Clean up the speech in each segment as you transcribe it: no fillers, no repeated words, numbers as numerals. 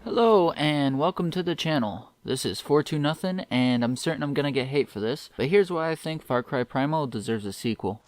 Hello and welcome to the channel. This is 4-2-0 and I'm certain I'm gonna get hate for this, but here's why I think Far Cry Primal deserves a sequel.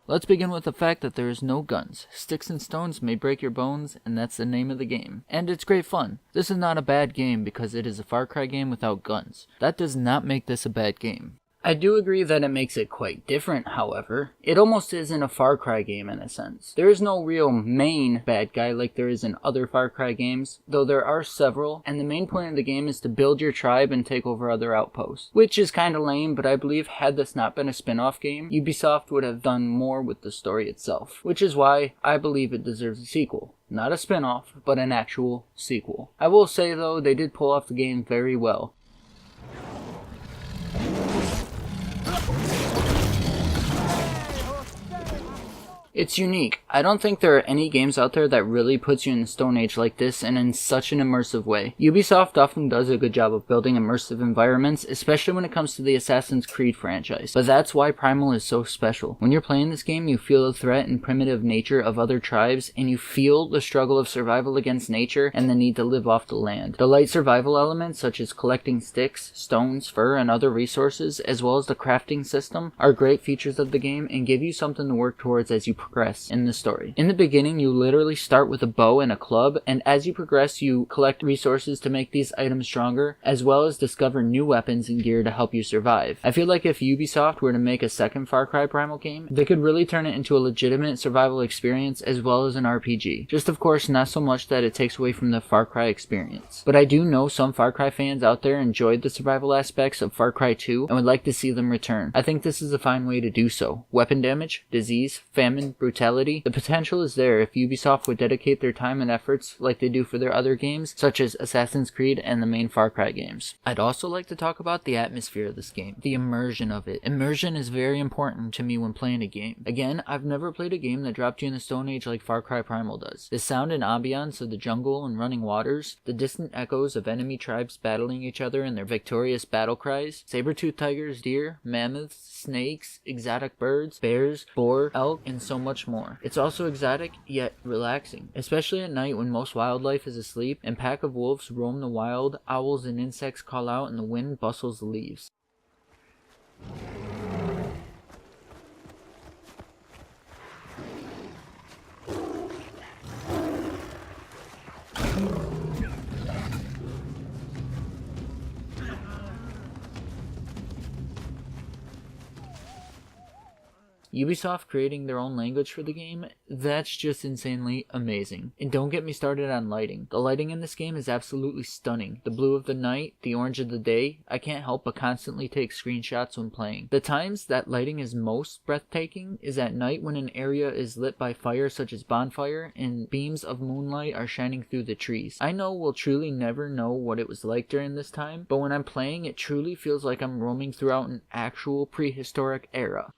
Let's begin with the fact that there is no guns. Sticks and stones may break your bones, and that's the name of the game. And it's great fun. This is not a bad game because it is a Far Cry game without guns. That does not make this a bad game. I do agree that it makes it quite different, however. It almost isn't a Far Cry game in a sense. There is no real main bad guy like there is in other Far Cry games, though there are several, and the main point of the game is to build your tribe and take over other outposts. Which is kinda lame, but I believe had this not been a spin-off game, Ubisoft would have done more with the story itself. Which is why I believe it deserves a sequel. Not a spin-off, but an actual sequel. I will say though, they did pull off the game very well. It's unique. I don't think there are any games out there that really puts you in the Stone Age like this and in such an immersive way. Ubisoft often does a good job of building immersive environments, especially when it comes to the Assassin's Creed franchise. But that's why Primal is so special. When you're playing this game, you feel the threat and primitive nature of other tribes, and you feel the struggle of survival against nature and the need to live off the land. The light survival elements, such as collecting sticks, stones, fur, and other resources, as well as the crafting system, are great features of the game and give you something to work towards as you progress in the story. In the beginning, you literally start with a bow and a club, and as you progress, you collect resources to make these items stronger, as well as discover new weapons and gear to help you survive. I feel like if Ubisoft were to make a second Far Cry Primal game, they could really turn it into a legitimate survival experience as well as an RPG. Just of course, not so much that it takes away from the Far Cry experience. But I do know some Far Cry fans out there enjoyed the survival aspects of Far Cry 2 and would like to see them return. I think this is a fine way to do so. Weapon damage, disease, famine, brutality. The potential is there if Ubisoft would dedicate their time and efforts like they do for their other games, such as Assassin's Creed and the main Far Cry games. I'd also like to talk about the atmosphere of this game, the immersion of it. Immersion is very important to me when playing a game. Again, I've never played a game that dropped you in the Stone Age like Far Cry Primal does. The sound and ambiance of the jungle and running waters, the distant echoes of enemy tribes battling each other in their victorious battle cries, saber-toothed tigers, deer, mammoths, snakes, exotic birds, bears, boar, elk, and so much more. It's also exotic, yet relaxing, especially at night when most wildlife is asleep and pack of wolves roam the wild, owls and insects call out and the wind bustles the leaves. Ubisoft creating their own language for the game, that's just insanely amazing. And don't get me started on lighting. The lighting in this game is absolutely stunning. The blue of the night, the orange of the day, I can't help but constantly take screenshots when playing. The times that lighting is most breathtaking is at night when an area is lit by fire such as bonfire and beams of moonlight are shining through the trees. I know we'll truly never know what it was like during this time, but when I'm playing it truly feels like I'm roaming throughout an actual prehistoric era.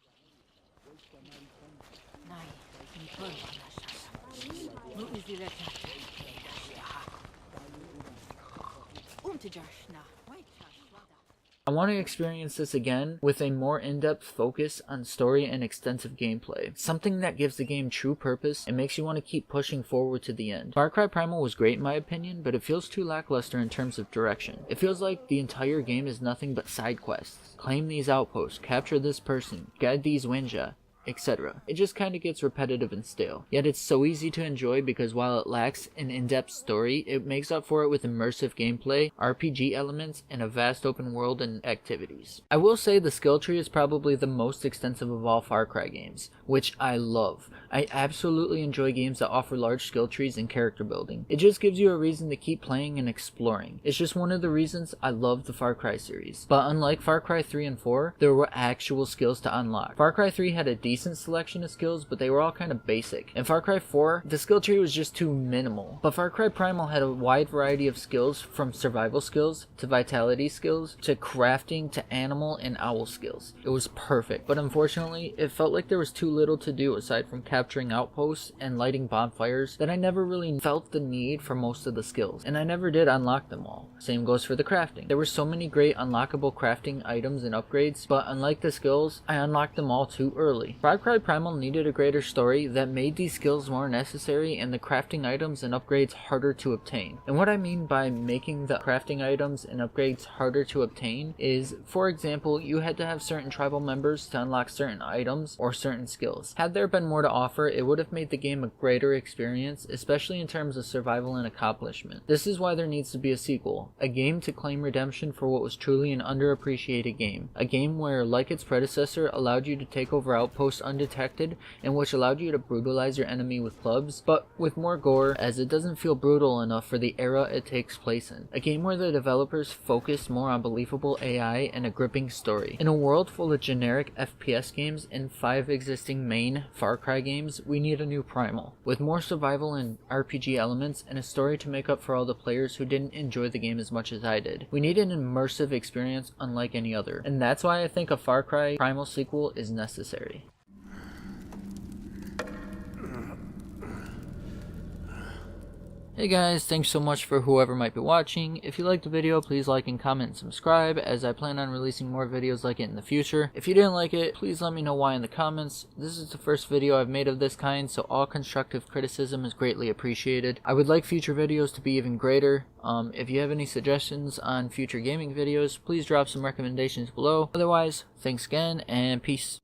I want to experience this again with a more in-depth focus on story and extensive gameplay. Something that gives the game true purpose and makes you want to keep pushing forward to the end. Far Cry Primal was great in my opinion, but it feels too lackluster in terms of direction. It feels like the entire game is nothing but side quests. Claim these outposts, capture this person, guide these Winja, etc. It just kinda gets repetitive and stale. Yet it's so easy to enjoy because while it lacks an in-depth story, it makes up for it with immersive gameplay, RPG elements, and a vast open world and activities. I will say the skill tree is probably the most extensive of all Far Cry games, which I love. I absolutely enjoy games that offer large skill trees and character building. It just gives you a reason to keep playing and exploring. It's just one of the reasons I love the Far Cry series. But unlike Far Cry 3 and 4, there were actual skills to unlock. Far Cry 3 had a decent decent selection of skills, but they were all kind of basic. In Far Cry 4, the skill tree was just too minimal. But Far Cry Primal had a wide variety of skills, from survival skills, to vitality skills, to crafting, to animal and owl skills. It was perfect, but unfortunately, it felt like there was too little to do aside from capturing outposts and lighting bonfires that I never really felt the need for most of the skills, and I never did unlock them all. Same goes for the crafting. There were so many great unlockable crafting items and upgrades, but unlike the skills, I unlocked them all too early. Far Cry Primal needed a greater story that made these skills more necessary and the crafting items and upgrades harder to obtain. And what I mean by making the crafting items and upgrades harder to obtain is, for example, you had to have certain tribal members to unlock certain items or certain skills. Had there been more to offer, it would have made the game a greater experience, especially in terms of survival and accomplishment. This is why there needs to be a sequel, a game to claim redemption for what was truly an underappreciated game. A game where, like its predecessor, allowed you to take over outposts undetected, and which allowed you to brutalize your enemy with clubs, but with more gore, as it doesn't feel brutal enough for the era it takes place in. A game where the developers focused more on believable AI and a gripping story. In a world full of generic FPS games and 5 existing main Far Cry games, we need a new Primal, with more survival and RPG elements and a story to make up for all the players who didn't enjoy the game as much as I did. We need an immersive experience unlike any other, and that's why I think a Far Cry Primal sequel is necessary. Hey guys, thanks so much for whoever might be watching. If you liked the video, please like and comment and subscribe, as I plan on releasing more videos like it in the future. If you didn't like it, please let me know why in the comments. This is the first video I've made of this kind, so all constructive criticism is greatly appreciated. I would like future videos to be even greater. If you have any suggestions on future gaming videos, please drop some recommendations below. Otherwise, thanks again, and peace.